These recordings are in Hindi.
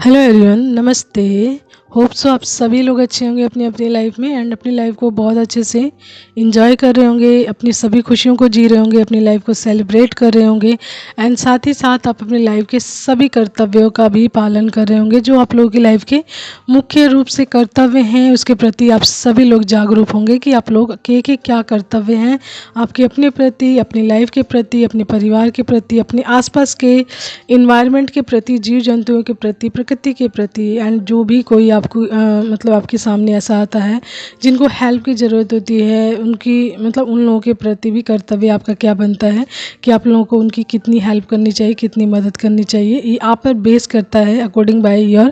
हेलो एवरीवन, नमस्ते। होप सो आप सभी लोग अच्छे होंगे अपनी अपनी लाइफ में एंड अपनी लाइफ को बहुत अच्छे से इंजॉय कर रहे होंगे, अपनी सभी खुशियों को जी रहे होंगे, अपनी लाइफ को सेलिब्रेट कर रहे होंगे एंड साथ ही साथ आप अपनी लाइफ के सभी कर्तव्यों का भी पालन कर रहे होंगे जो आप लोगों की लाइफ के मुख्य रूप से कर्तव्य हैं। उसके प्रति आप सभी लोग जागरूक होंगे कि आप लोग के क्या कर्तव्य हैं आपके अपने प्रति, अपनी लाइफ के प्रति, अपने परिवार के प्रति, अपने आसपास के इन्वायरमेंट के प्रति, जीव जंतुओं के प्रति, प्रकृति के प्रति एंड जो भी कोई आपको मतलब आपके सामने ऐसा आता है जिनको हेल्प की ज़रूरत होती है, उनकी मतलब उन लोगों के प्रति भी कर्तव्य आपका क्या बनता है कि आप लोगों को उनकी कितनी हेल्प करनी चाहिए, कितनी मदद करनी चाहिए। ये आप पर बेस करता है अकॉर्डिंग बाय योर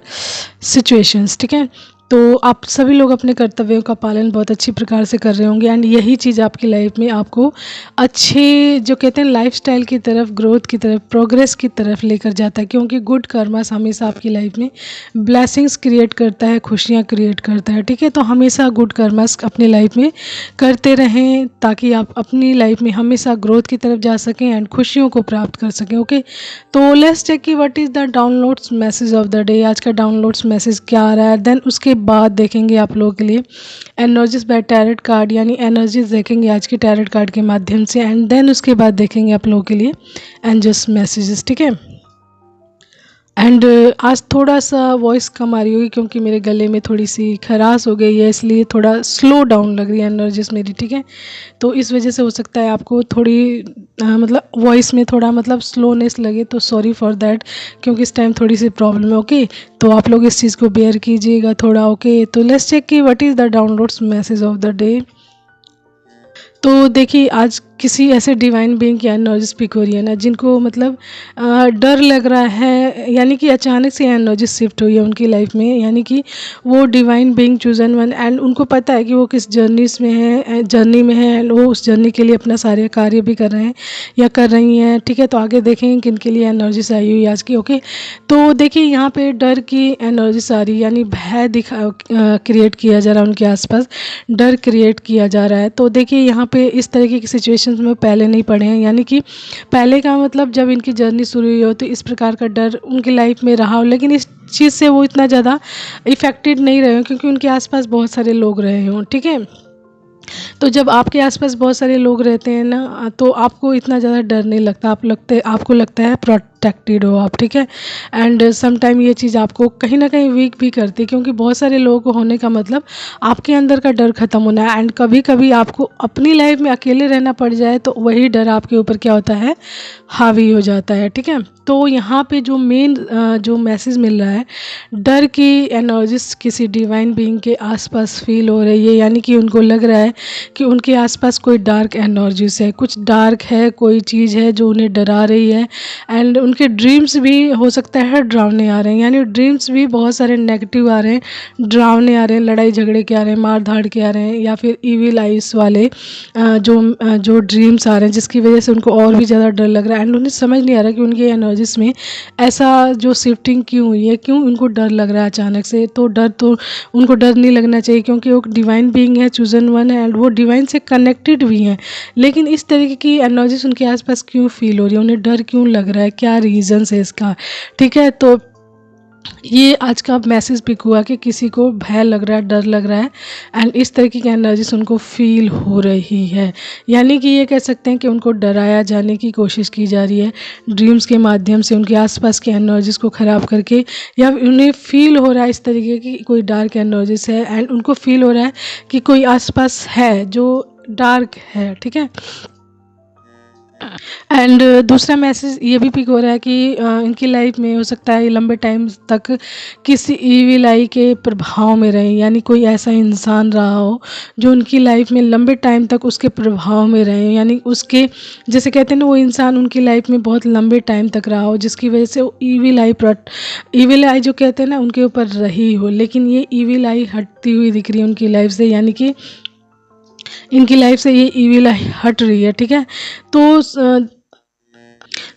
सिचुएशंस। ठीक है, तो आप सभी लोग अपने कर्तव्यों का पालन बहुत अच्छी प्रकार से कर रहे होंगे एंड यही चीज़ आपकी लाइफ में आपको अच्छे जो कहते हैं लाइफस्टाइल की तरफ, ग्रोथ की तरफ, प्रोग्रेस की तरफ लेकर जाता है, क्योंकि गुड कर्मास हमेशा आपकी लाइफ में ब्लेसिंग्स क्रिएट करता है, खुशियाँ क्रिएट करता है। ठीक है, तो हमेशा गुड कर्मास अपनी लाइफ में करते रहें ताकि आप अपनी लाइफ में हमेशा ग्रोथ की तरफ जा सकें एंड खुशियों को प्राप्त कर सकें। ओके, तो लेट्स चेक कि what is the downloads message of the day. आज का डाउनलोड्स मैसेज क्या आ रहा है, देन उसके बाद देखेंगे आप लोगों के लिए एनर्जीज बाय टैरेट कार्ड, यानी एनर्जीज देखेंगे आज के टैरेट कार्ड के माध्यम से एंड देन उसके बाद देखेंगे आप लोगों के लिए एंजल्स मैसेजेस। ठीक है, एंड आज थोड़ा सा वॉइस कम आ रही होगी क्योंकि मेरे गले में थोड़ी सी खराश हो गई है, इसलिए थोड़ा स्लो डाउन लग रही है एनर्जीज मेरी। ठीक है, तो इस वजह से हो सकता है आपको थोड़ी मतलब वॉइस में थोड़ा मतलब स्लोनेस लगे, तो सॉरी फॉर दैट, क्योंकि इस टाइम थोड़ी सी प्रॉब्लम है। ओके, तो आप लोग इस चीज़ को बेयर कीजिएगा थोड़ा। ओके, तो लेट्स चेक कि what is the downloads message of the day. तो देखिए, आज किसी ऐसे डिवाइन बीइंग की एनर्जी स्पीक हो रही है ना, जिनको मतलब डर लग रहा है, यानी कि अचानक से एनर्जी शिफ्ट हुई है उनकी लाइफ में, यानी कि वो divine being chosen one and उनको पता है कि वो किस जर्नी में है एंड वो उस जर्नी के लिए अपना सारे कार्य भी कर रहे हैं या कर रही हैं। ठीक है, तो आगे देखेंगे किन के लिए एनर्जीज आई हुई आज की। ओके, तो देखिए यहाँ पे डर की एनर्जीज आ रही है, यानी भय क्रिएट किया जा रहा है उनके आसपास, डर क्रिएट किया जा रहा है। तो देखिए यहाँ पे इस तरीके की सिचुएशंस में पहले नहीं पड़े हैं, यानी कि पहले का मतलब जब इनकी जर्नी शुरू हुई हो तो इस प्रकार का डर उनकी लाइफ में रहा हो, लेकिन इस चीज़ से वो इतना ज़्यादा इफेक्टेड नहीं रहे हों क्योंकि उनके आसपास बहुत सारे लोग रहे हों। ठीक है, तो जब आपके आसपास बहुत सारे लोग रहते हैं ना, तो आपको इतना ज़्यादा डर नहीं लगता, आपको लगता है प्रोटेक्टेड हो आप। ठीक है, एंड सम टाइम ये चीज़ आपको कहीं ना कहीं वीक भी करती है, क्योंकि बहुत सारे लोग होने का मतलब आपके अंदर का डर ख़त्म होना है एंड कभी कभी आपको अपनी लाइफ में अकेले रहना पड़ जाए तो वही डर आपके ऊपर क्या होता है, हावी हो जाता है। ठीक है, तो यहाँ पे जो मेन जो मैसेज मिल रहा है, डर की एनर्जीज किसी डिवाइन बीइंग के आसपास फील हो रही है, यानी कि उनको लग रहा है कि उनके आसपास कोई डार्क एनर्जीज है, कुछ डार्क है, कोई चीज़ है जो उन्हें डरा रही है एंड उनके ड्रीम्स भी हो सकता है डरावने आ रहे हैं, यानी ड्रीम्स भी बहुत सारे नेगेटिव आ रहे हैं, डरावने आ रहे हैं, लड़ाई झगड़े के आ रहे हैं, मार धाड़ के आ रहे हैं, या फिर ईविल आइस वाले जो ड्रीम्स आ रहे हैं, जिसकी वजह से उनको और भी ज़्यादा डर लग रहा है एंड उन्हें समझ नहीं आ रहा कि उनकी एनर्जीज में ऐसा जो शिफ्टिंग क्यों हुई है, क्यों उनको डर लग रहा है अचानक से। तो उनको डर नहीं लगना चाहिए, क्योंकि वो डिवाइन बीइंग है, चूजन वन है एंड वो डिवाइन से कनेक्टेड भी हैं, लेकिन इस तरीके की एनर्जीज उनके आसपास क्यों फील हो रही है, उन्हें डर क्यों लग रहा है, क्या रीज़न है इसका। ठीक है, तो ये आज का मैसेज पिक हुआ कि किसी को भय लग रहा है, डर लग रहा है एंड इस तरीके की एनर्जीज उनको फील हो रही है, यानी कि ये कह सकते हैं कि उनको डराया जाने की कोशिश की जा रही है ड्रीम्स के माध्यम से, उनके आसपास की एनर्जीज को ख़राब करके, या उन्हें फील हो रहा है इस तरीके की कोई डार्क एनर्जीज है एंड उनको फील हो रहा है कि कोई आसपास है जो डार्क है। ठीक है, एंड दूसरा मैसेज ये भी पिक हो रहा है कि इनकी लाइफ में हो सकता है लंबे टाइम तक किसी ईविल आई के प्रभाव में रहे, यानी कोई ऐसा इंसान रहा हो जो उनकी लाइफ में लंबे टाइम तक उसके प्रभाव में रहे, यानी उसके जैसे कहते हैं ना, वो इंसान उनकी लाइफ में बहुत लंबे टाइम तक रहा हो, जिसकी वजह से वो ईविल आई जो कहते हैं ना उनके ऊपर रही हो, लेकिन ये ईविल आई हटती हुई दिख रही है उनकी लाइफ से, यानी कि इनकी लाइफ से ये ईविल हट रही है। ठीक है, तो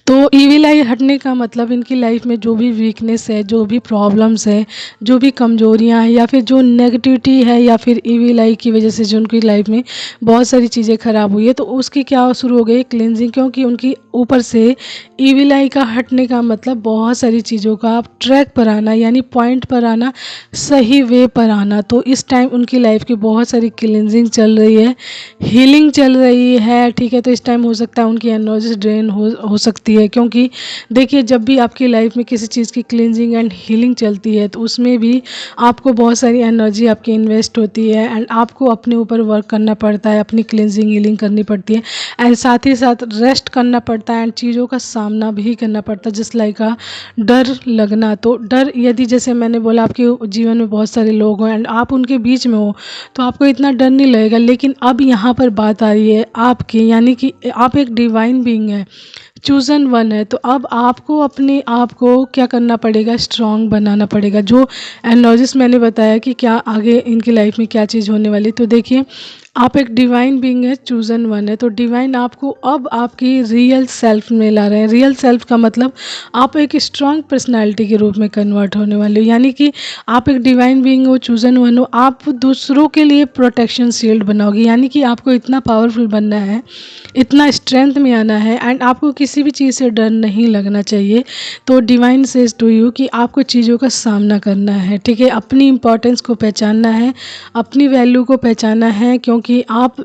तो ईविल आई हटने का मतलब इनकी लाइफ में जो भी वीकनेस है, जो भी प्रॉब्लम्स है, जो भी कमजोरियां हैं, या फिर जो नेगेटिविटी है, या फिर ईविल आई की वजह से जो उनकी लाइफ में बहुत सारी चीज़ें ख़राब हुई है, तो उसकी क्या शुरू हो गई क्लिनजिंग। क्योंकि उनकी ऊपर से ईविल आई का हटने का मतलब बहुत सारी चीज़ों का ट्रैक पर आना, यानी पॉइंट पर आना, सही वे पर आना। तो इस टाइम उनकी लाइफ की बहुत सारी क्लिनजिंग चल रही है, हीलिंग चल रही है, ठीक है। तो इस टाइम हो सकता है उनकी एनर्जी ड्रेन हो सकती है, क्योंकि देखिए जब भी आपकी लाइफ में किसी चीज़ की क्लिनजिंग एंड हीलिंग चलती है तो उसमें भी आपको बहुत सारी एनर्जी आपकी इन्वेस्ट होती है, एंड आपको अपने ऊपर वर्क करना पड़ता है, अपनी क्लिनजिंग हीलिंग करनी पड़ती है, एंड साथ ही साथ रेस्ट करना पड़ता है, एंड चीज़ों का सामना भी करना पड़ता है, जिस लाइक का डर लगना। तो डर, यदि जैसे मैंने बोला आपके जीवन में बहुत सारे लोग हों एंड आप उनके बीच में हो तो आपको इतना डर नहीं लगेगा। लेकिन अब यहाँ पर बात आ रही है आपकी, यानी कि आप एक डिवाइन बीइंग है, चूज़न वन है, तो अब आपको अपने आप को क्या करना पड़ेगा, स्ट्रॉन्ग बनाना पड़ेगा। जो एनर्जीज मैंने बताया कि क्या आगे इनकी लाइफ में क्या चीज़ होने वाली, तो देखिए आप एक डिवाइन बीइंग है, चूज़न वन है, तो डिवाइन आपको अब आपकी रियल सेल्फ में ला रहे हैं। रियल सेल्फ का मतलब आप एक स्ट्रॉन्ग पर्सनालिटी के रूप में कन्वर्ट होने वाले हो, यानी कि आप एक डिवाइन बीइंग हो, चूज़न वन हो, आप दूसरों के लिए प्रोटेक्शन शील्ड बनाओगे, यानी कि आपको इतना पावरफुल बनना है, इतना स्ट्रेंथ में आना है, एंड आपको किसी भी चीज़ से डर नहीं लगना चाहिए। तो डिवाइन सेज टू यू कि आपको चीज़ों का सामना करना है, ठीक है, अपनी इंपॉर्टेंस को पहचानना है, अपनी वैल्यू को पहचानना है। क्योंकि आप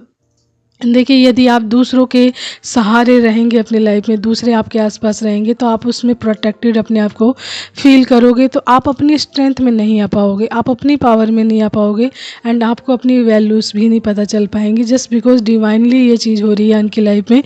देखिए यदि आप दूसरों के सहारे रहेंगे अपनी लाइफ में, दूसरे आपके आसपास रहेंगे, तो आप उसमें प्रोटेक्टेड अपने आप को फील करोगे, तो आप अपनी स्ट्रेंथ में नहीं आ पाओगे, आप अपनी पावर में नहीं आ पाओगे, एंड आपको अपनी वैल्यूज़ भी नहीं पता चल पाएंगी, जस्ट बिकॉज डिवाइनली ये चीज़ हो रही है इनकी लाइफ में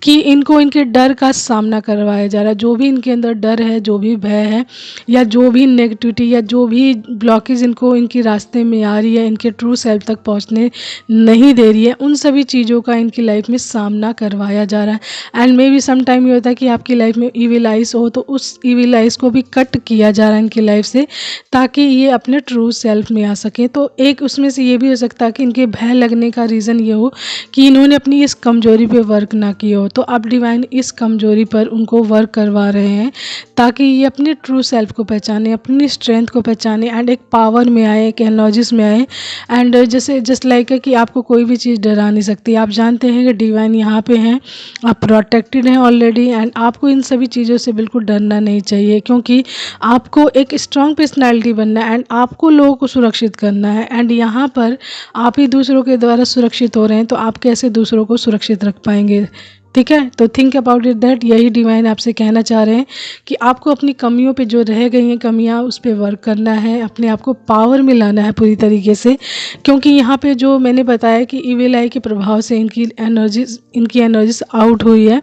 कि इनको इनके डर का सामना करवाया जा रहा है। जो भी इनके अंदर डर है, जो भी भय है, या जो भी नेगेटिविटी या जो भी ब्लॉकेज इनको इनके रास्ते में आ रही है, इनके ट्रू सेल्फ तक पहुँचने नहीं दे रही है, उन सभी चीज़ों का इनकी लाइफ में सामना करवाया जा रहा है। And maybe some time ये होता है कि आपकी लाइफ में ईविल आइज हो, तो उस ईविल आइज को भी कट किया जा रहा है इनकी लाइफ से, ताकि ये अपने ट्रू सेल्फ में आ सके। तो एक उसमें से ये भी हो सकता है कि इनके भय लगने का रीज़न ये हो कि इन्होंने अपनी इस कमजोरी पे वर्क ना किया हो, तो अब डिवाइन इस कमजोरी पर उनको वर्क करवा रहे हैं, ताकि ये अपने ट्रू सेल्फ को पहचाने, अपनी स्ट्रेंथ को पहचाने, एंड एक पावर में आए, एक एनर्जीज में आए। एंड जैसे जस्ट लाइक है कि आपको कोई भी चीज़ डरा नहीं सकती। आप जानते हैं कि डिवाइन यहाँ पे हैं, आप प्रोटेक्टेड हैं ऑलरेडी, एंड आपको इन सभी चीज़ों से बिल्कुल डरना नहीं चाहिए, क्योंकि आपको एक स्ट्रॉन्ग पर्सनैलिटी बनना है, एंड आपको लोगों को सुरक्षित करना है। एंड यहाँ पर आप ही दूसरों के द्वारा सुरक्षित हो रहे हैं, तो आप कैसे दूसरों को सुरक्षित रख पाएंगे, ठीक है। तो थिंक अबाउट इट दैट, यही डिवाइन आपसे कहना चाह रहे हैं कि आपको अपनी कमियों पे जो रह गई हैं कमियां, उस पर वर्क करना है, अपने आप को पावर में लाना है पूरी तरीके से। क्योंकि यहाँ पे जो मैंने बताया कि ईविल आई के प्रभाव से इनकी एनर्जीज आउट हुई है,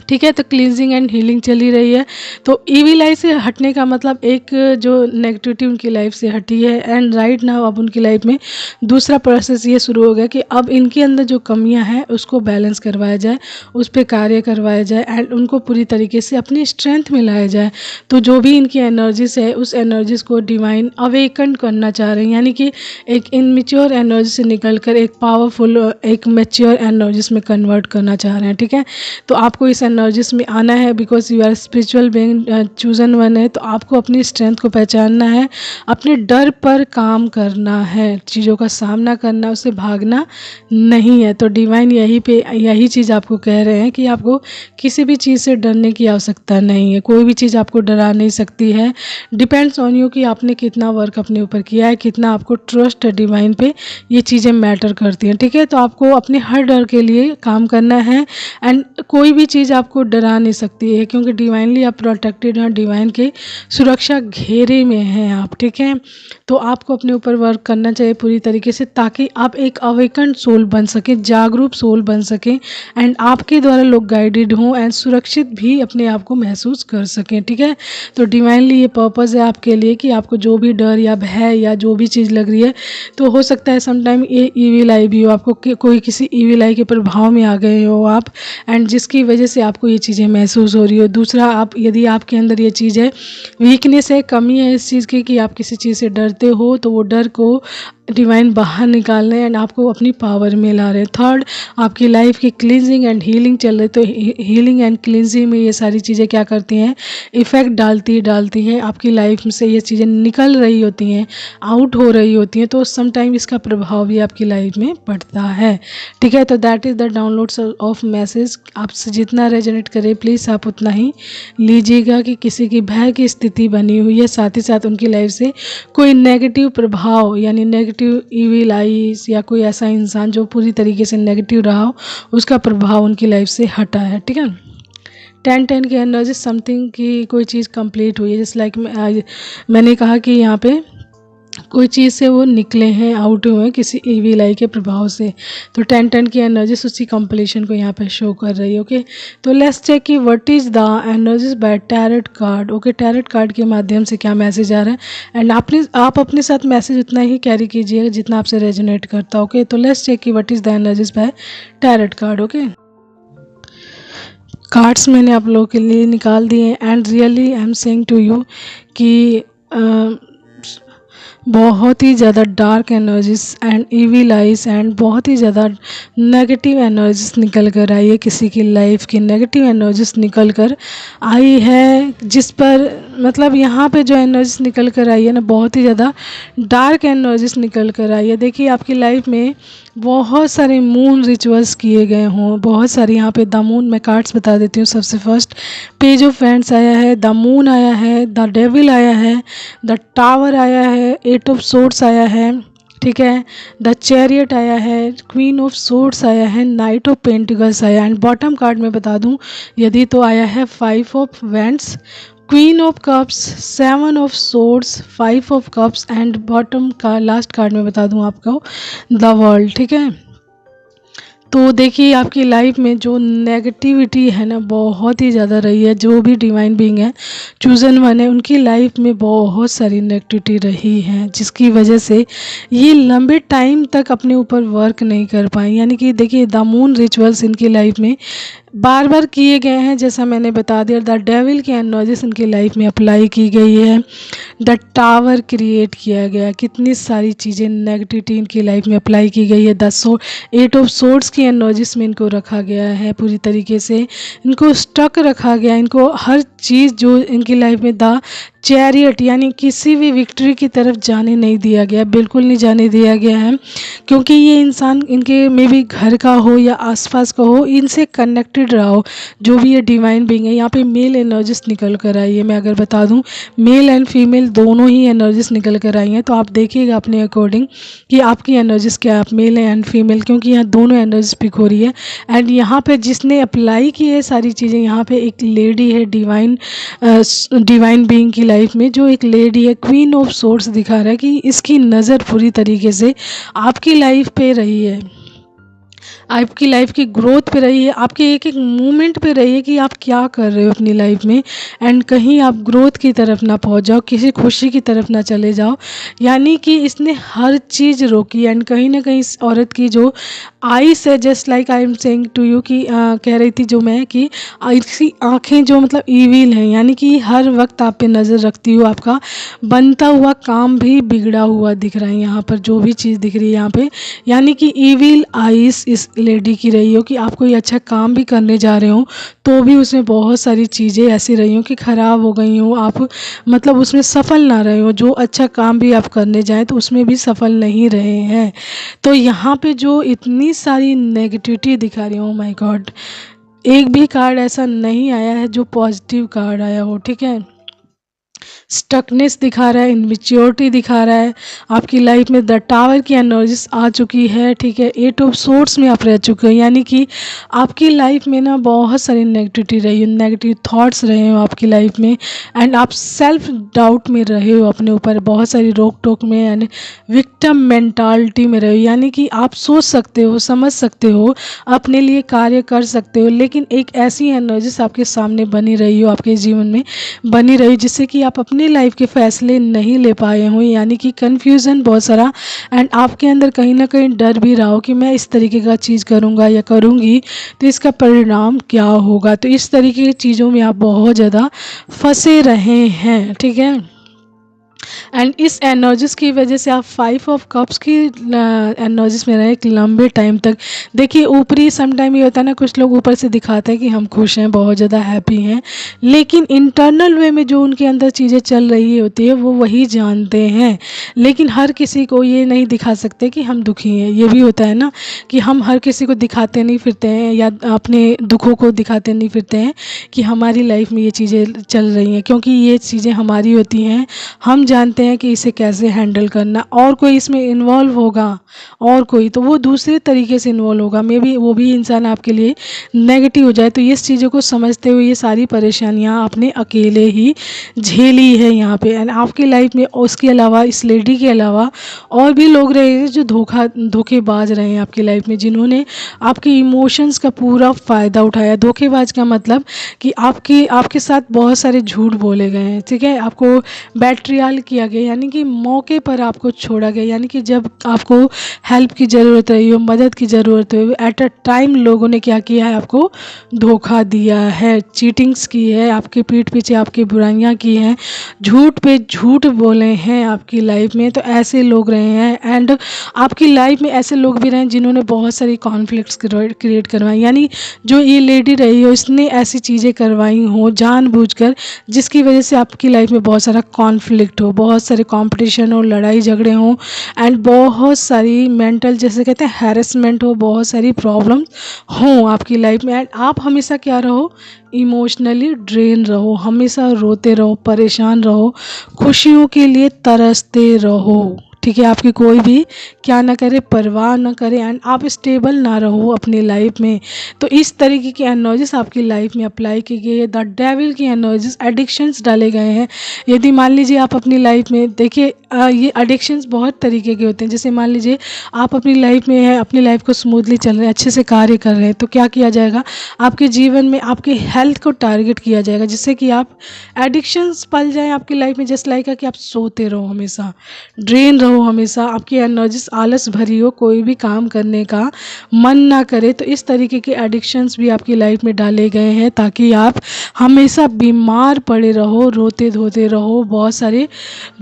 ठीक है। तो क्लींजिंग एंड हीलिंग चली रही है। तो ईविल आई से हटने का मतलब एक जो नेगेटिविटी उनकी लाइफ से हटी है, एंड राइट नाउ अब उनकी लाइफ में दूसरा प्रोसेस ये शुरू हो गया कि अब इनके अंदर जो कमियां हैं उसको बैलेंस करवाया जाए, उस पर कार्य करवाया जाए, एंड उनको पूरी तरीके से अपनी स्ट्रेंथ में लाया जाए। तो जो भी इनकी एनर्जीज है, उस एनर्जीज को डिवाइन अवेकन करना चाह रहे हैं, यानी कि एक इनमेच्योर एनर्जी से निकल कर एक पावरफुल, एक मैच्योर एनर्जीज में कन्वर्ट करना चाह रहे हैं, ठीक है। तो आपको इस एनर्जीज में आना है, because you are spiritual being, chosen one है, तो आपको अपनी स्ट्रेंथ को पहचानना है, अपने डर पर काम करना है, चीज़ों का सामना करना, उससे भागना नहीं है। तो डिवाइन यही चीज़ आपको कह रहे हैं कि आपको किसी भी चीज़ से डरने की आवश्यकता नहीं है, कोई भी चीज़ आपको डरा नहीं सकती है। डिपेंड्स ऑन यू कि आपने कितना वर्क अपने ऊपर किया है, कितना आपको ट्रस्ट है डिवाइन पे, ये चीज़ें मैटर करती हैं, ठीक है। तो आपको अपने हर डर के लिए काम करना है, एंड कोई भी चीज़ आपको डरा नहीं सकती है, क्योंकि डिवाइनली आप प्रोटेक्टेड हैं, डिवाइन के सुरक्षा घेरे में हैं आप, ठीक है। तो आपको अपने ऊपर वर्क करना चाहिए पूरी तरीके से, ताकि आप एक अवेकन सोल बन सकें, जागरूक सोल बन सकें, एंड आपके द्वारा लोग गाइडेड हों, एंड सुरक्षित भी अपने आप को महसूस कर सकें, ठीक है। तो डिवाइनली ये पर्पज़ है आपके लिए कि आपको जो भी डर या भय या जो भी चीज़ लग रही है, तो हो सकता है समटाइम ये ईविल आई भी हो, आपको कोई किसी ईविल आई के प्रभाव में आ गए हो आप, एंड जिसकी वजह से आपको ये चीज़ें महसूस हो रही हो। दूसरा, आप यदि आपके अंदर ये चीज़ है, वीकनेस है, कमी है इस चीज़ की कि आप किसी चीज़ से डरते हो, तो वो डर को डिवाइन बाहर निकाल रहे हैं एंड आपको अपनी पावर में ला रहे हैं। थर्ड, आपकी लाइफ की क्लींजिंग एंड हीलिंग चल रही, तो हीलिंग एंड क्लींजिंग में ये सारी चीज़ें क्या करती हैं, इफ़ेक्ट डालती हैं आपकी लाइफ में से। ये चीज़ें निकल रही होती हैं, आउट हो रही होती हैं, तो सम टाइम इसका प्रभाव भी आपकी लाइफ में पड़ता है। ठीक है, तो that is the downloads of message. आपसे जितना रेजोनेट करे प्लीज़ आप उतना ही लीजिएगा कि किसी की भय की स्थिति बनी हुई है, साथ ही साथ उनकी लाइफ से कोई नेगेटिव प्रभाव यानी नेगेटिव इविल आईज या कोई ऐसा इंसान जो पूरी तरीके से नेगेटिव रहा हो, उसका प्रभाव उनकी लाइफ से हटा है। ठीक है, 10-10 की एनर्जी समथिंग की कोई चीज़ कंप्लीट हुई है, जैसे लाइक मैंने कहा कि यहाँ पे कोई चीज़ से वो निकले हैं, आउट हुए हैं किसी इविल आई के प्रभाव से। तो 10-10 की एनर्जीज उसी कंप्लीशन को यहाँ पे शो कर रही है। ओके, तो लेट्स चेक कि what is the energies by tarot card. Okay, tarot card के माध्यम से क्या मैसेज आ रहा है, एंड आप अपने साथ मैसेज उतना ही कैरी कीजिएगा जितना आपसे रेजोनेट करता है। ओके, तो लेट्स चेक कि what is the energies by tarot card. Okay, cards मैंने आप लोगों के लिए निकाल दिए and really I am saying to you कि बहुत ही ज़्यादा dark energies and evil eyes and बहुत ही ज़्यादा नेगेटिव एनर्जीज निकल कर आई है, किसी की लाइफ की नेगेटिव एनर्जीज निकल कर आई है, जिस पर मतलब यहाँ पे जो एनर्जीज निकल कर आई है ना, बहुत ही ज़्यादा डार्क एनर्जीज निकल कर आई है। देखिए आपकी लाइफ में बहुत सारे मून रिचुअल्स किए गए हों, बहुत सारे यहाँ पे द मून, मैं कार्ड्स बता देती हूँ। सबसे फर्स्ट पेज ऑफ वैंड्स आया है, द मून आया है, द डेविल आया है, द टावर आया है, 8 ऑफ सोर्ड्स आया है, ठीक है, द चैरियट आया है, क्वीन ऑफ सोर्ड्स आया है, नाइट ऑफ पेंटिकल्स आया, एंड बॉटम कार्ड में बता दूं यदि तो आया है 5 of wands, queen of cups, 7 of swords, 5 of cups, and bottom का लास्ट कार्ड में बता दूं आपको द वर्ल्ड। ठीक है, तो देखिए आपकी लाइफ में जो नेगेटिविटी है ना, बहुत ही ज़्यादा रही है। जो भी डिवाइन बीइंग है, चूजन वन है, उनकी लाइफ में बहुत सारी नेगेटिविटी रही है, जिसकी वजह से ये लंबे टाइम तक अपने ऊपर वर्क नहीं कर पाए। यानी कि देखिए द मून रिचुअल्स इनकी लाइफ में बार बार किए गए हैं, जैसा मैंने बता दिया। द डेविल की एनर्जीज इनकी लाइफ में अप्लाई की गई है, द टावर क्रिएट किया गया, कितनी सारी चीज़ें नेगेटिविटी इनकी लाइफ में अप्लाई की गई है। 8 ऑफ सोर्ड्स की एनर्जीज में इनको रखा गया है, पूरी तरीके से इनको स्टक रखा गया, इनको हर चीज़ जो इनकी लाइफ में द चैरियट यानी किसी भी विक्ट्री की तरफ जाने नहीं दिया गया, बिल्कुल नहीं जाने दिया गया है, क्योंकि ये इंसान इनके में भी घर का हो या आसपास का हो, इनसे कनेक्टेड रहा हो, जो भी ये डिवाइन बीइंग है। यहाँ पे मेल एनर्जीज निकल कर आई है, मैं अगर बता दूँ मेल एंड फीमेल दोनों ही एनर्जीज निकल कर आई हैं, तो आप देखिएगा अपने अकॉर्डिंग कि आपकी एनर्जीज क्या, आप मेल एंड फीमेल, क्योंकि यहाँ दोनों एनर्जीज पिक हो रही है। एंड यहाँ पे जिसने अप्लाई की है सारी चीज़ें, यहाँ पे एक लेडी है डिवाइन बीइंग की लाइफ में, जो एक लेडी है, क्वीन ऑफ सोर्ड्स दिखा रहा है कि इसकी नज़र पूरी तरीके से आपकी लाइफ पे रही है, आपकी लाइफ की ग्रोथ पे रही है, आपके एक एक मूवमेंट पे रही है कि आप क्या कर रहे हो अपनी लाइफ में, एंड कहीं आप ग्रोथ की तरफ ना पहुंच जाओ, किसी खुशी की तरफ ना चले जाओ। यानी कि इसने हर चीज़ रोकी, एंड कहीं ना कहीं इस औरत की जो आईज है, just like I am saying to you कि कह रही थी जो मैं कि इसकी आँखें जो मतलब ईविल हैं, यानी कि हर वक्त आप पे नज़र रखती हो, आपका बनता हुआ काम भी बिगड़ा हुआ दिख रहा है यहाँ पर, जो भी चीज़ दिख रही है यहाँ पे, यानी कि ईविल आईज इस लेडी की रही हो कि आप कोई अच्छा काम भी करने जा रहे हो तो भी उसमें बहुत सारी चीज़ें ऐसी रही हो कि ख़राब हो गई हो, आप मतलब उसमें सफल ना रहे हो, जो अच्छा काम भी आप करने जाएं तो उसमें भी सफल नहीं रहे हैं। तो यहाँ पे जो इतनी सारी नेगेटिविटी दिखा रही हो, माय गॉड, एक भी कार्ड ऐसा नहीं आया है जो पॉजिटिव कार्ड आया हो। ठीक है, स्टकनेस दिखा रहा है, इनमेच्योरिटी दिखा रहा है, आपकी लाइफ में द टावर की एनर्जीज आ चुकी है। ठीक है, 8 ऑफ सोर्ड्स में आप रह चुके हो, यानी कि आपकी लाइफ में ना बहुत सारी नेगेटिविटी रही है, नेगेटिव थॉट्स रहे हो आपकी लाइफ में, एंड आप सेल्फ डाउट में रहे हो अपने ऊपर, बहुत सारी रोक टोक में, एंड विक्टिम मेंटालिटी में रहे हो। यानी कि आप सोच सकते हो, समझ सकते हो, अपने लिए कार्य कर सकते हो, लेकिन एक ऐसी एनर्जीज आपके सामने बनी रही हो, आपके जीवन में बनी रही, जिससे कि आप अपनी लाइफ के फैसले नहीं ले पाए हों, यानी कि कन्फ्यूज़न बहुत सारा, एंड आपके अंदर कहीं ना कहीं डर भी रहा हो कि मैं इस तरीके का चीज़ करूँगा या करूँगी तो इसका परिणाम क्या होगा। तो इस तरीके की चीज़ों में आप बहुत ज़्यादा फंसे रहे हैं। ठीक है, एंड इस एनर्जीज की वजह से आप 5 ऑफ कप्स की एनर्जीज में रहे एक लंबे टाइम तक। देखिए ऊपरी सम टाइम ये होता है ना, कुछ लोग ऊपर से दिखाते हैं कि हम खुश हैं, बहुत ज़्यादा हैप्पी हैं, लेकिन इंटरनल वे में जो उनके अंदर चीज़ें चल रही होती है वो वही जानते हैं। लेकिन हर किसी को ये नहीं दिखा सकते कि हम दुखी हैं। ये भी होता है ना कि हम हर किसी को दिखाते नहीं फिरते हैं या अपने दुखों को दिखाते नहीं फिरते हैं कि हमारी लाइफ में ये चीज़ें चल रही हैं, क्योंकि ये चीज़ें हमारी होती हैं। हम जानते हैं कि इसे कैसे हैंडल करना। और कोई इसमें इन्वॉल्व होगा और कोई तो वो दूसरे तरीके से इन्वॉल्व होगा, मे बी वो भी इंसान आपके लिए नेगेटिव हो जाए। तो ये चीज़ों को समझते हुए ये सारी परेशानियाँ आपने अकेले ही झेली है यहाँ पे। एंड आपकी लाइफ में उसके अलावा, इस लेडी के अलावा और भी लोग रहे हैं जो धोखेबाज रहे हैं आपकी लाइफ में, जिन्होंने आपके इमोशंस का पूरा फ़ायदा उठाया। धोखेबाज का मतलब कि आपके साथ बहुत सारे झूठ बोले गए हैं, ठीक है, आपको बैट्रियल किया गया, यानी कि मौके पर आपको छोड़ा गया, यानी कि जब आपको हेल्प की ज़रूरत रही हो, मदद की ज़रूरत हो, एट अ टाइम लोगों ने क्या किया है, आपको धोखा दिया है, चीटिंग्स की है, आपके पीठ पीछे आपकी बुराइयां की हैं, झूठ पे झूठ बोले हैं आपकी लाइफ में। तो ऐसे लोग रहे हैं। एंड आपकी लाइफ में ऐसे लोग भी रहे हैं जिन्होंने बहुत सारी कॉन्फ्लिक्ट्स क्रिएट करवाई, यानी जो ये लेडी रही हो इसने ऐसी चीज़ें करवाई हो जानबूझकर, जिसकी वजह से आपकी लाइफ में बहुत सारा कॉन्फ्लिक्ट हो, बहुत सारे कंपटीशन हो, लड़ाई झगड़े हो, एंड बहुत सारी मेंटल, जैसे कहते हैं, हैरेसमेंट हो, बहुत सारी प्रॉब्लम हो आपकी लाइफ में। एंड आप हमेशा क्या रहो, इमोशनली ड्रेन रहो, हमेशा रोते रहो, परेशान रहो, खुशियों के लिए तरसते रहो, ठीक है, आपकी कोई भी क्या ना करे, परवाह ना करे, एंड आप स्टेबल ना रहो अपनी लाइफ में। तो इस तरीके की एनर्जीज आपकी लाइफ में अप्लाई की गई है। द डेविल की एनर्जीज, एडिक्शंस डाले गए हैं। यदि मान लीजिए आप अपनी लाइफ में, देखिए ये एडिक्शंस बहुत तरीके के होते हैं। जैसे मान लीजिए आप अपनी लाइफ में हैं, अपनी लाइफ को स्मूथली चल रहे हैं, अच्छे से कार्य कर रहे हैं, तो क्या किया जाएगा, आपके जीवन में आपके हेल्थ को टारगेट किया जाएगा, जिससे कि आप एडिक्शंस पल जाएं आपकी लाइफ में। जस्ट लाइक कि आप सोते रहो, हमेशा ड्रेन रहो, हमेशा आपकी एनर्जीज आलस भरी हो, कोई भी काम करने का मन ना करे। तो इस तरीके के एडिक्शंस भी आपकी लाइफ में डाले गए हैं ताकि आप हमेशा बीमार पड़े रहो, रोते धोते रहो, बहुत सारे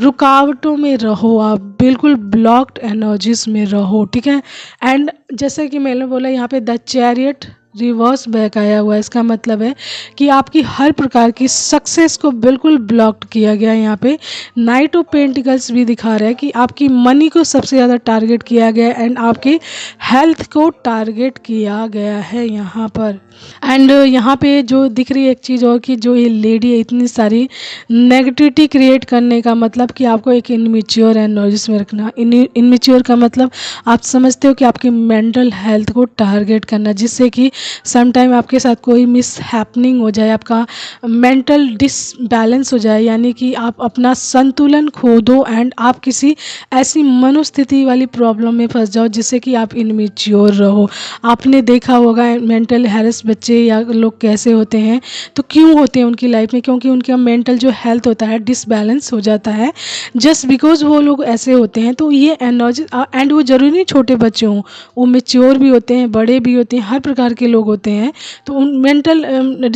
रुकावटों में रहो, आप बिल्कुल ब्लॉक्ड एनर्जीज में रहो, ठीक है। एंड जैसे कि मैंने बोला यहाँ पे द चैरियट रिवर्स बैक आया हुआ है, इसका मतलब है कि आपकी हर प्रकार की सक्सेस को बिल्कुल ब्लॉक्ड किया गया है। यहाँ पे नाइट ऑफ पेंटिकल्स भी दिखा रहा है कि आपकी मनी को सबसे ज़्यादा टारगेट किया गया है, एंड आपके हेल्थ को टारगेट किया गया है यहाँ पर। एंड यहाँ पे जो दिख रही है एक चीज़ और, कि जो ये लेडी है इतनी सारी नेगेटिविटी क्रिएट करने का मतलब कि आपको एक इनमेच्योर एनर्जीज में रखना। इनमेच्योर का मतलब आप समझते हो कि आपकी मेंटल हेल्थ को टारगेट करना, जिससे कि सम टाइम आपके साथ कोई मिस हैपनिंग हो जाए, आपका मेंटल डिसबैलेंस हो जाए, यानी कि आप अपना संतुलन खो दो, एंड आप किसी ऐसी मनोस्थिति वाली प्रॉब्लम में फंस जाओ जिससे कि आप इनमेच्योर रहो। आपने देखा होगा मेंटल हेल्थ बच्चे या लोग कैसे होते हैं, तो क्यों होते हैं उनकी लाइफ में, क्योंकि उनका मेंटल जो हेल्थ होता है डिसबैलेंस हो जाता है, जस्ट बिकॉज वो लोग ऐसे होते हैं। तो ये एनर्जी, एंड वो जरूरी नहीं छोटे बच्चे हों, वो मेच्योर भी होते हैं, बड़े भी होते हैं, हर प्रकार के लोग होते हैं। तो उन मेंटल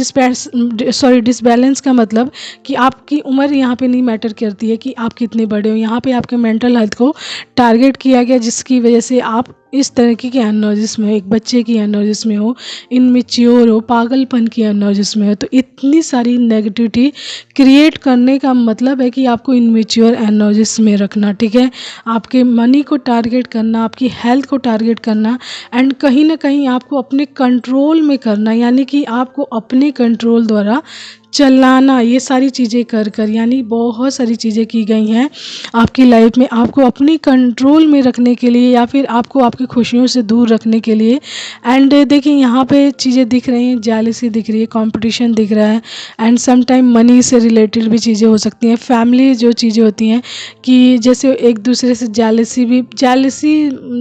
डिसबैलेंस का मतलब कि आपकी उम्र यहाँ पे नहीं मैटर करती है कि आप कितने बड़े हो, यहाँ पे आपके मेंटल हेल्थ को टारगेट किया गया, जिसकी वजह से आप इस तरीके की एनर्जीज में हो, एक बच्चे की एनर्जीज में हो, इनमेच्योर हो, पागलपन की एनर्जीज में हो। तो इतनी सारी नेगेटिविटी क्रिएट करने का मतलब है कि आपको इनमेच्योर एनर्जीज में रखना, ठीक है, आपके मनी को टारगेट करना, आपकी हेल्थ को टारगेट करना, एंड कहीं ना कहीं आपको अपने कंट्रोल में करना, यानी कि आपको अपने कंट्रोल द्वारा चलाना, ये सारी चीज़ें कर कर, यानी बहुत सारी चीज़ें की गई हैं आपकी लाइफ में आपको अपनी कंट्रोल में रखने के लिए, या फिर आपको आपकी खुशियों से दूर रखने के लिए। एंड देखिए यहाँ पे चीज़ें दिख रही हैं, जेलसी दिख रही है, कंपटीशन दिख रहा है, एंड सम टाइम मनी से रिलेटेड भी चीज़ें हो सकती हैं। फैमिली जो चीज़ें होती हैं कि जैसे एक दूसरे से जेलसी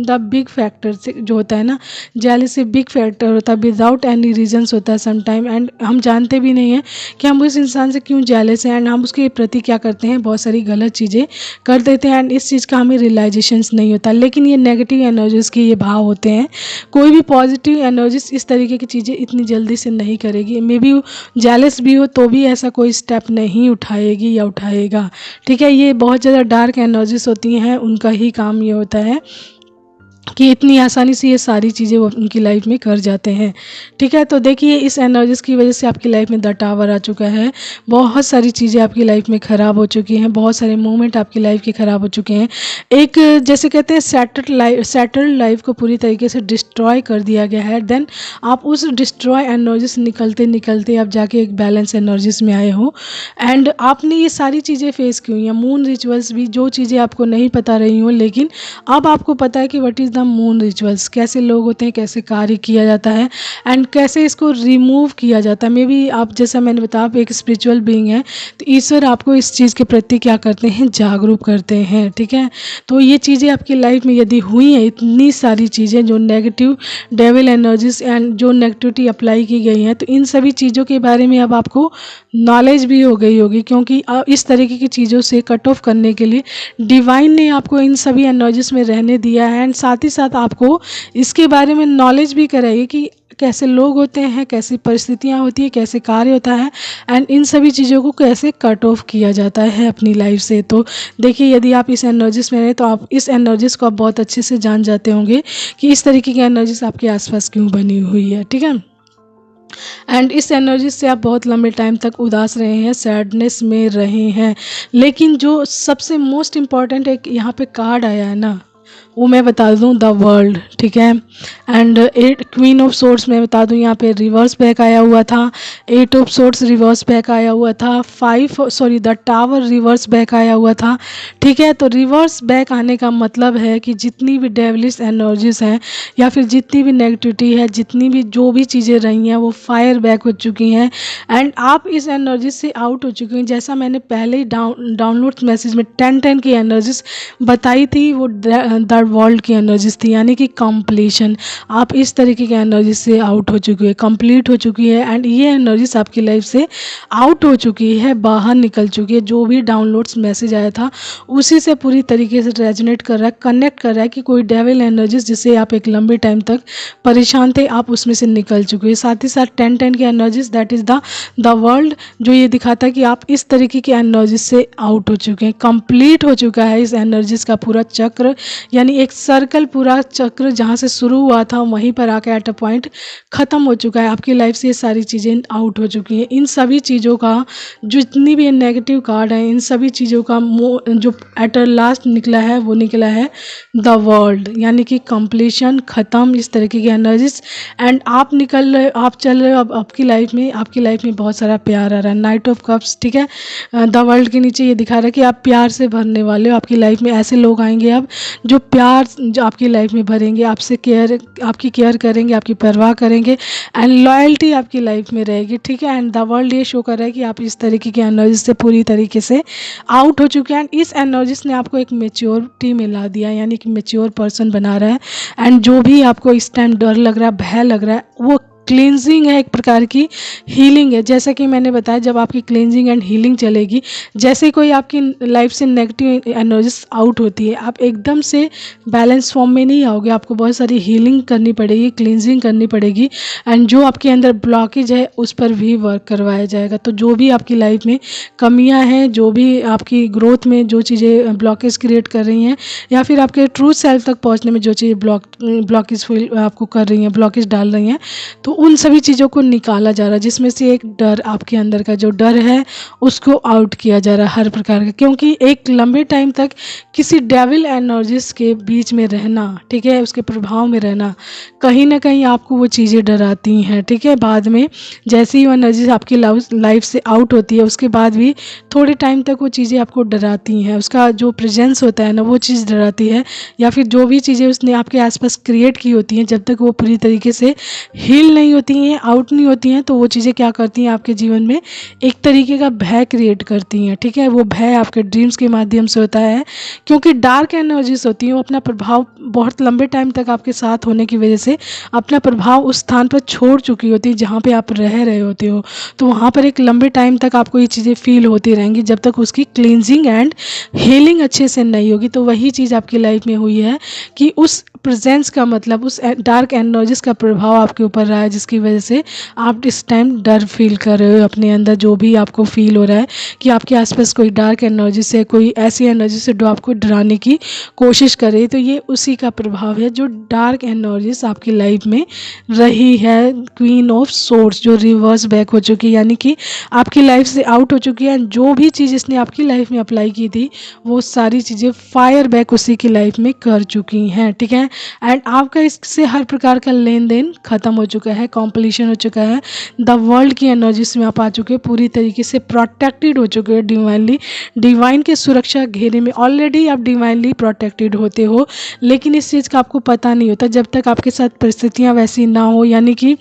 द बिग फैक्टर जो होता है ना, जेलसी बिग फैक्टर होता है, विदाउट एनी रीजंस होता है सम टाइम, एंड हम जानते भी नहीं हैं कि हम उस इंसान से क्यों जेलस हैं एंड हम उसके प्रति क्या करते हैं, बहुत सारी गलत चीज़ें कर देते हैं एंड इस चीज़ का हमें रियलाइजेशंस नहीं होता। लेकिन ये नेगेटिव एनर्जीज़ के ये भाव होते हैं। कोई भी पॉजिटिव एनर्जीज इस तरीके की चीज़ें इतनी जल्दी से नहीं करेगी। मे बी जेलस भी हो तो भी ऐसा कोई स्टेप नहीं उठाएगी या उठाएगा, ठीक है। ये बहुत ज़्यादा डार्क एनर्जीज होती हैं, उनका ही काम ये होता है कि इतनी आसानी से ये सारी चीज़ें वो उनकी लाइफ में कर जाते हैं, ठीक है। तो देखिए इस एनर्जीज़ की वजह से आपकी लाइफ में द टावर आ चुका है। बहुत सारी चीज़ें आपकी लाइफ में ख़राब हो चुकी हैं, बहुत सारे मोमेंट आपकी लाइफ के ख़राब हो चुके हैं। एक जैसे कहते हैं सेटल्ड लाइफ को पूरी तरीके से डिस्ट्रॉय कर दिया गया है। देन आप उस डिस्ट्रॉय एनर्जी से निकलते निकलते आप जाके एक बैलेंस एनर्जीज में आए हो एंड आपने ये सारी चीज़ें फेस की हुई हैं। मून रिचुअल्स भी, जो चीज़ें आपको नहीं पता रही हो, लेकिन अब आपको पता है कि what is the moon rituals, कैसे लोग होते हैं, कैसे कार्य किया जाता है एंड कैसे इसको रिमूव किया जाता है। मे बी आप, जैसा मैंने बताया, आप एक स्पिरिचुअल बीइंग है तो ईश्वर आपको इस चीज़ के प्रति क्या करते हैं, जागरूक करते हैं, ठीक है। तो ये चीज़ें आपकी लाइफ में यदि हुई हैं, इतनी सारी चीज़ें जो नेगेटिव डेविल एनर्जीज एंड जो नेगेटिविटी अप्लाई की गई हैं, तो इन सभी चीज़ों के बारे में अब आपको नॉलेज भी हो गई होगी, क्योंकि इस तरीके की चीज़ों से कट ऑफ करने के लिए डिवाइन ने आपको इन सभी एनर्जीज में रहने दिया है एंड साथ ही साथ आपको इसके बारे में नॉलेज भी कराइए कि कैसे लोग होते हैं, कैसी परिस्थितियाँ होती है, कैसे कार्य होता है एंड इन सभी चीज़ों को कैसे कट ऑफ किया जाता है अपनी लाइफ से। तो देखिए यदि आप इस एनर्जीज में रहें तो आप इस एनर्जीज को आप बहुत अच्छे से जान जाते होंगे कि इस तरीके की एनर्जीज आपके आसपास क्यों बनी हुई है, ठीक है। एंड इस एनर्जी से आप बहुत लंबे टाइम तक उदास रहे हैं, सैडनेस में रहे हैं। लेकिन जो सबसे मोस्ट इम्पॉर्टेंट एक यहाँ पे कार्ड आया है ना, वो मैं बता दूं, द वर्ल्ड, ठीक है। एंड 8 क्वीन ऑफ सोर्ड्स मैं बता दूं, यहाँ पे रिवर्स बैक आया हुआ था, 8 ऑफ सोर्ड्स रिवर्स बैक आया हुआ था, द टावर रिवर्स बैक आया हुआ था, ठीक है। तो रिवर्स बैक आने का मतलब है कि जितनी भी डेविलिश एनर्जीज हैं या फिर जितनी भी नेगेटिविटी है, जितनी भी जो भी चीज़ें रही हैं, वो फायर बैक हो चुकी हैं एंड आप इस एनर्जी से आउट हो चुके हैं। जैसा मैंने पहले ही डाउनलोड मैसेज में 10 की एनर्जीज बताई थी, वो द वर्ल्ड की एनर्जीज थी, यानी कि कंप्लीशन। आप इस तरीके की एनर्जी से आउट हो चुकी है, कंप्लीट हो चुकी है एंड ये एनर्जीज आपकी लाइफ से आउट हो चुकी है, बाहर निकल चुकी है। जो भी डाउनलोड्स मैसेज आया था उसी से पूरी तरीके से रेजोनेट कर रहा है, कनेक्ट कर रहा है कि कोई डेविल एनर्जीज जिससे आप एक लंबे टाइम तक परेशान थे, आप उसमें से निकल चुके हैं। साथ ही साथ 10 की energies, that is the world, जो ये दिखाता है कि आप इस तरीके की एनर्जीज से आउट हो चुके हैं, कंप्लीट हो चुका है इस एनर्जीज का पूरा चक्र, यानी एक सर्कल, पूरा चक्र जहाँ से शुरू हुआ था वहीं पर आके एट अ पॉइंट ख़त्म हो चुका है। आपकी लाइफ से ये सारी चीज़ें आउट हो चुकी हैं। इन सभी चीज़ों का, जितनी भी नेगेटिव कार्ड है, इन सभी चीज़ों का जो एट लास्ट निकला है वो निकला है द वर्ल्ड, यानी कि कंप्लीशन, ख़त्म, इस तरीके की एनर्जीज एंड आप निकल रहे, आप चल रहे हो। अब आपकी लाइफ में बहुत सारा प्यार आ रहा है, नाइट ऑफ कप्स, ठीक है। द वर्ल्ड के नीचे ये दिखा रहा है कि आप प्यार से भरने वाले हो। आपकी लाइफ में ऐसे लोग आएंगे अब जो प्यार जो आपकी लाइफ में भरेंगे, आपसे आपकी केयर करेंगे, आपकी परवाह करेंगे एंड लॉयल्टी आपकी लाइफ में रहेगी, ठीक है। एंड द वर्ल्ड ये शो कर रहा है कि आप इस तरीके की एनर्जी से पूरी तरीके से आउट हो चुके हैं एंड इस एनर्जीज ने आपको एक मेच्योरिटी में ला दिया, यानी कि मेच्योर पर्सन बना रहा है एंड जो भी आपको इस टाइम डर लग रहा है, भय लग रहा है, वो क्लींजिंग है, एक प्रकार की हीलिंग है। जैसा कि मैंने बताया, जब आपकी क्लींजिंग एंड हीलिंग चलेगी, जैसे कोई आपकी लाइफ से नेगेटिव एनर्जीज आउट होती है, आप एकदम से बैलेंस फॉर्म में नहीं आओगे, आपको बहुत सारी हीलिंग करनी पड़ेगी, क्लींजिंग करनी पड़ेगी एंड जो आपके अंदर ब्लॉकेज है उस पर भी वर्क करवाया जाएगा। तो जो भी आपकी लाइफ में कमियां हैं, जो भी आपकी ग्रोथ में जो चीज़ें ब्लॉकेज क्रिएट कर रही हैं या फिर आपके ट्रू सेल्फ तक पहुंचने में जो चीज़ें ब्लॉकेज फील आपको कर रही हैं, ब्लॉकेज डाल रही हैं, तो उन सभी चीज़ों को निकाला जा रहा है, जिसमें से एक डर, आपके अंदर का जो डर है उसको आउट किया जा रहा है हर प्रकार का। क्योंकि एक लंबे टाइम तक किसी डेविल एनर्जीज के बीच में रहना, ठीक है, उसके प्रभाव में रहना, कहीं ना कहीं आपको वो चीज़ें डराती हैं, ठीक है। बाद में जैसे ही वो एनर्जीज आपकी लाइफ से आउट होती है, उसके बाद भी थोड़े टाइम तक वो चीज़ें आपको डराती हैं, उसका जो प्रेजेंस होता है ना, वो चीज़ डराती है, या फिर जो भी चीज़ें उसने आपके आसपास क्रिएट की होती हैं, जब तक वो पूरी तरीके से हील नहीं नहीं होती हैं, आउट नहीं होती हैं, तो वो चीज़ें क्या करती हैं आपके जीवन में एक तरीके का भय क्रिएट करती हैं। ठीक है, वो भय आपके ड्रीम्स के माध्यम से होता है, क्योंकि डार्क एनर्जीज होती हैं वो अपना प्रभाव बहुत लंबे टाइम तक आपके साथ होने की वजह से अपना प्रभाव उस स्थान पर छोड़ चुकी होती है जहाँ पे आप रह रहे होते हो। तो वहाँ पर एक लंबे टाइम तक आपको ये चीज़ें फील होती रहेंगी जब तक उसकी क्लींजिंग एंड हीलिंग अच्छे से नहीं होगी। तो वही चीज़ आपकी लाइफ में हुई है कि उस प्रेजेंस का मतलब उस डार्क एनर्जीज का प्रभाव आपके ऊपर रहा है, जिसकी वजह से आप इस टाइम डर फील कर रहे हो अपने अंदर। जो भी आपको फील हो रहा है कि आपके आसपास कोई डार्क एनर्जी से, कोई ऐसी एनर्जी से जो आपको डराने की कोशिश कर रही है, तो ये उसी का प्रभाव है जो डार्क एनर्जीज आपकी लाइफ में रही है। क्वीन ऑफ सोर्स जो रिवर्स बैक हो चुकी है, यानी कि आपकी लाइफ से आउट हो चुकी है। जो भी चीज़ इसने आपकी लाइफ में अप्लाई की थी वो सारी चीज़ें फायर बैक उसी की लाइफ में कर चुकी हैं। ठीक है, एंड आपका इससे हर प्रकार का लेन देन खत्म हो चुका है, कॉम्प्लीशन हो चुका है। द वर्ल्ड की एनर्जीज में आप आ चुके हैं, पूरी तरीके से प्रोटेक्टेड हो चुके हैं डिवाइनली। डिवाइन के सुरक्षा घेरे में ऑलरेडी आप डिवाइनली प्रोटेक्टेड होते हो, लेकिन इस चीज़ का आपको पता नहीं होता जब तक आपके साथ परिस्थितियाँ वैसी ना हो। यानी कि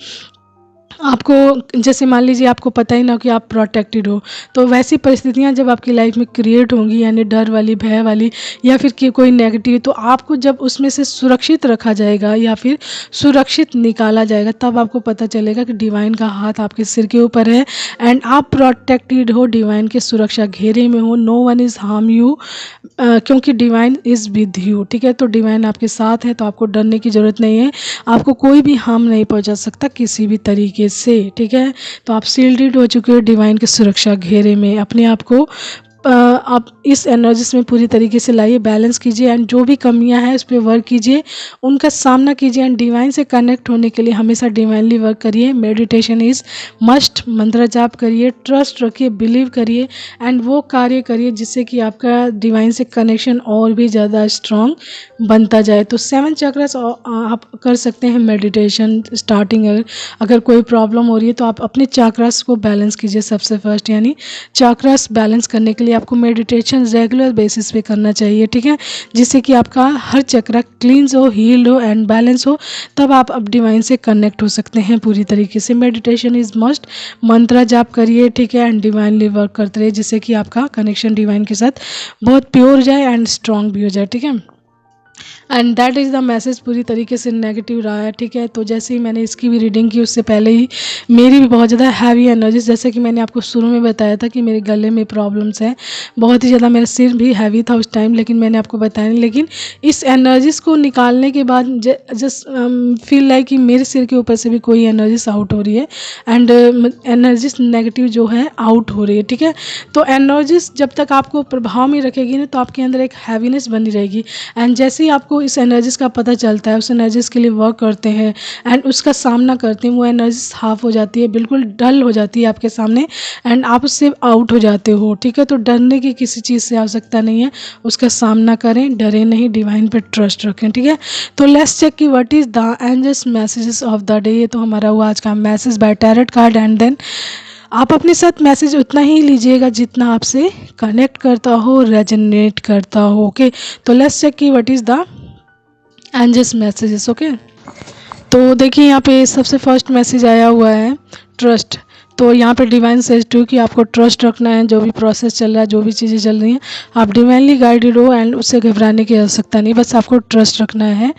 आपको जैसे मान लीजिए आपको पता ही ना हो कि आप प्रोटेक्टेड हो, तो वैसी परिस्थितियां जब आपकी लाइफ में क्रिएट होंगी, यानी डर वाली, भय वाली, या फिर कि कोई नेगेटिव, तो आपको जब उसमें से सुरक्षित रखा जाएगा या फिर सुरक्षित निकाला जाएगा, तब आपको पता चलेगा कि डिवाइन का हाथ आपके सिर के ऊपर है एंड आप प्रोटेक्टेड हो, डिवाइन के सुरक्षा घेरे में हो। No one is harm you, क्योंकि डिवाइन इज़ विद यू। ठीक है, तो डिवाइन आपके साथ है, तो आपको डरने की ज़रूरत नहीं है। आपको कोई भी हार्म नहीं पहुंचा सकता किसी भी तरीके से। ठीक है, तो आप सील्डेड हो चुके हो डिवाइन के सुरक्षा घेरे में। अपने आप को आप इस एनर्जीज में पूरी तरीके से लाइए, बैलेंस कीजिए एंड जो भी कमियां हैं उस पर वर्क कीजिए, उनका सामना कीजिए एंड डिवाइन से कनेक्ट होने के लिए हमेशा डिवाइनली वर्क करिए। मेडिटेशन इज़ मस्ट, मंत्र जाप करिए, ट्रस्ट रखिए, बिलीव करिए एंड वो कार्य करिए जिससे कि आपका डिवाइन से कनेक्शन और भी ज़्यादा स्ट्रॉन्ग बनता जाए। तो 7 चक्रस आप कर सकते हैं मेडिटेशन स्टार्टिंग। अगर कोई प्रॉब्लम हो रही है तो आप अपने चक्रस को बैलेंस कीजिए सबसे फर्स्ट, यानी चक्रस बैलेंस करने के लिए आपको मेडिटेशन रेगुलर बेसिस पे करना चाहिए। ठीक है, जिससे कि आपका हर चक्र क्लींस हो, हील्ड हो एंड बैलेंस हो, तब आप अब डिवाइन से कनेक्ट हो सकते हैं पूरी तरीके से। मेडिटेशन इज़ मस्ट, मंत्र जाप करिए। ठीक है, एंड डिवाइनली वर्क करते रहिए जिससे कि आपका कनेक्शन डिवाइन के साथ बहुत प्योर हो जाए एंड स्ट्रॉन्ग भी हो जाए। ठीक है, and that is the message. पूरी तरीके से नेगेटिव रहा है। ठीक है, तो जैसे ही मैंने इसकी भी रीडिंग की उससे पहले ही मेरी भी बहुत ज़्यादा हैवी एनर्जीज, जैसे कि मैंने आपको शुरू में बताया था कि मेरे गले में प्रॉब्लम्स हैं, बहुत ही ज़्यादा मेरा सिर भी हैवी था उस टाइम, लेकिन मैंने आपको बताया नहीं। लेकिन इस एनर्जीज़ को निकालने के बाद जस्ट फील लाइक कि मेरे सिर के ऊपर से भी कोई एनर्जीज आउट हो रही है एंड एनर्जीज नेगेटिव जो है आउट हो रही है। ठीक है, तो एनर्जीज जब तक आपको प्रभाव में रखेगी ना, तो आपके अंदर एक हैवीनेस बनी रहेगी एंड जैसे ही आपको इस एनर्जीज का पता चलता है, उस एनर्जीज के लिए वर्क करते हैं एंड उसका सामना करते हैं, वो एनर्जीज हाफ हो जाती है, बिल्कुल डल हो जाती है आपके सामने एंड आप उससे आउट हो जाते हो। ठीक है, तो डरने की किसी चीज़ से आवश्यकता नहीं है, उसका सामना करें, डरे नहीं, डिवाइन पर ट्रस्ट रखें। ठीक है, तो लेट्स चेक कि what is the angels messages of the day. ये तो हमारा हुआ आज का message by tarot card and then आप अपने साथ मैसेज उतना ही लीजिएगा जितना आपसे कनेक्ट करता हो, रेजोनेट करता हो। ओके, तो लेट्स चेक कि what is the angels messages. Okay, तो देखिए यहाँ पे सबसे फर्स्ट मैसेज आया हुआ है ट्रस्ट। तो यहाँ पे डिवाइन सेज टू कि आपको ट्रस्ट रखना है, जो भी प्रोसेस चल रहा है, जो भी चीज़ें चल रही हैं, आप डिवाइनली गाइडेड हो एंड उससे घबराने की आवश्यकता नहीं, बस आपको ट्रस्ट रखना है।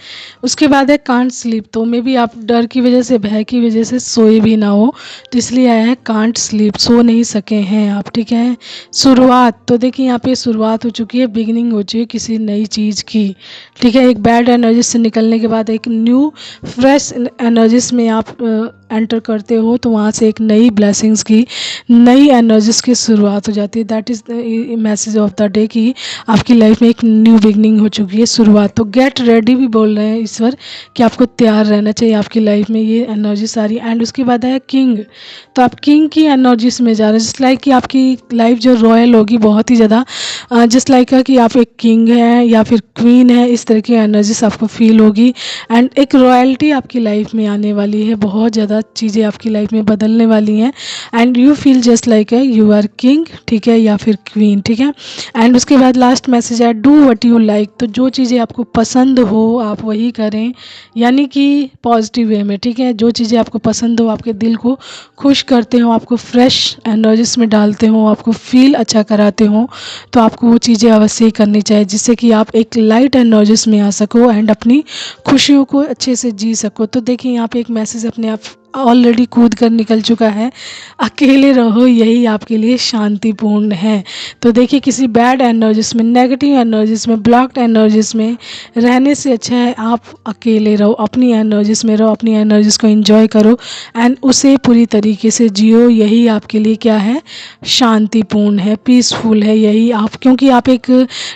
उसके बाद है कांट स्लीप। तो मे बी आप डर की वजह से, भय की वजह से सोए भी ना हो, तो इसलिए आया है कांट स्लीप, सो नहीं सके हैं आप। ठीक है, शुरुआत। तो देखिए यहाँ पे शुरुआत हो चुकी है, बिगिनिंग हो चुकी है किसी नई चीज़ की। ठीक है, एक बैड एनर्जी से निकलने के बाद एक न्यू फ्रेश एनर्जीज में आप एंटर करते हो, तो वहाँ से एक नई ब्लेसिंग्स की, नई एनर्जीज की शुरुआत हो जाती है। That is the message of the day कि आपकी लाइफ में एक न्यू बिगनिंग हो चुकी है, शुरुआत। तो गेट रेडी भी बोल रहे हैं ईश्वर कि आपको तैयार रहना चाहिए आपकी लाइफ में, ये एनर्जी सारी। एंड उसके बाद है किंग। तो आप किंग की एनर्जीज में जा रहे हैं, जस्ट लाइक कि आपकी लाइफ जो रॉयल होगी, बहुत ही ज़्यादा जस्ट लाइक कि आप एक किंग हैं या फिर क्वीन है, इस तरह की एनर्जीज आपको फील होगी एंड एक रॉयल्टी आपकी लाइफ में आने वाली है, बहुत ज़्यादा ज़्यादा चीज़ें आपकी लाइफ में बदलने वाली हैं and you feel just like you are king, ठीक है, या फिर क्वीन, ठीक है। एंड उसके बाद लास्ट मैसेज है डू व्हाट यू लाइक। तो जो चीज़ें आपको पसंद हो आप वही करें, यानी कि पॉजिटिव वे में, ठीक है। जो चीज़ें आपको पसंद हो, आपके दिल को खुश करते हो, आपको फ्रेश एनर्जीज में डालते हो, आपको फील अच्छा कराते हो, तो आपको वो चीज़ें अवश्य ही करनी चाहिए, जिससे कि आप एक लाइट एनर्जीज में आ सको एंड अपनी खुशियों को अच्छे से जी सको। तो देखिए यहाँ पे एक मैसेज अपने आप ऑलरेडी कूद कर निकल चुका है, अकेले रहो यही आपके लिए शांतिपूर्ण है। तो देखिए किसी बैड एनर्जीज में, नेगेटिव एनर्जीज में, ब्लॉक्ड एनर्जीज में रहने से अच्छा है आप अकेले रहो, अपनी एनर्जीज में रहो, अपनी एनर्जीज को एंजॉय करो एंड उसे पूरी तरीके से जियो। यही आपके लिए क्या है, शांतिपूर्ण है, पीसफुल है यही आप, क्योंकि आप एक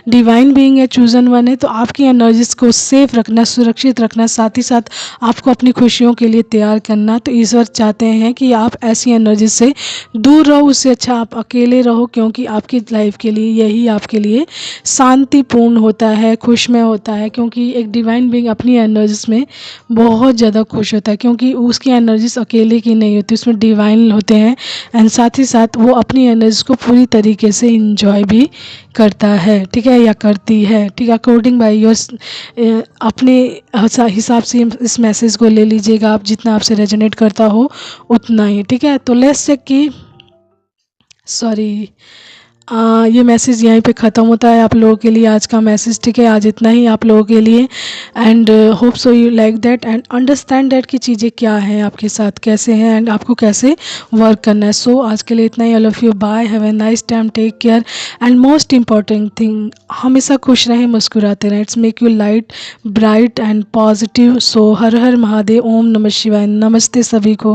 डिवाइन बीइंग है, चूजन वन है। तो आपकी एनर्जीज को सेफ रखना, सुरक्षित रखना, साथ ही साथ आपको अपनी खुशियों के लिए तैयार करना। तो ईश्वर चाहते हैं कि आप ऐसी एनर्जी से दूर रहो, उससे अच्छा आप अकेले रहो, क्योंकि आपकी लाइफ के लिए यही आपके लिए शांतिपूर्ण होता है, खुशमय होता है। क्योंकि एक डिवाइन बीइंग अपनी एनर्जीज में बहुत ज़्यादा खुश होता है, क्योंकि उसकी एनर्जीज अकेले की नहीं होती, उसमें डिवाइन होते हैं एंड साथ ही साथ वो अपनी एनर्जीज को पूरी तरीके से इंजॉय भी करता है, ठीक है, या करती है, ठीक है। अकॉर्डिंग बाय योर अपने हिसाब से इस मैसेज को ले लीजिएगा आप, जितना आपसे रेजोनेट करता हो उतना ही, ठीक है। तो लेट्स चेक कि ये मैसेज यहीं पे ख़त्म होता है आप लोगों के लिए आज का मैसेज, ठीक है। आज इतना ही आप लोगों के लिए and hope so you like that and understand that कि चीज़ें क्या हैं आपके साथ, कैसे हैं एंड आपको कैसे वर्क करना है। सो आज के लिए इतना ही। I love you, bye, have a nice time, take care and most important thing, हमेशा खुश रहें, मुस्कुराते रहें। It's make you light, bright and positive. So Har Har Mahadev, ओम नमः शिवाय, नमस्ते सभी को।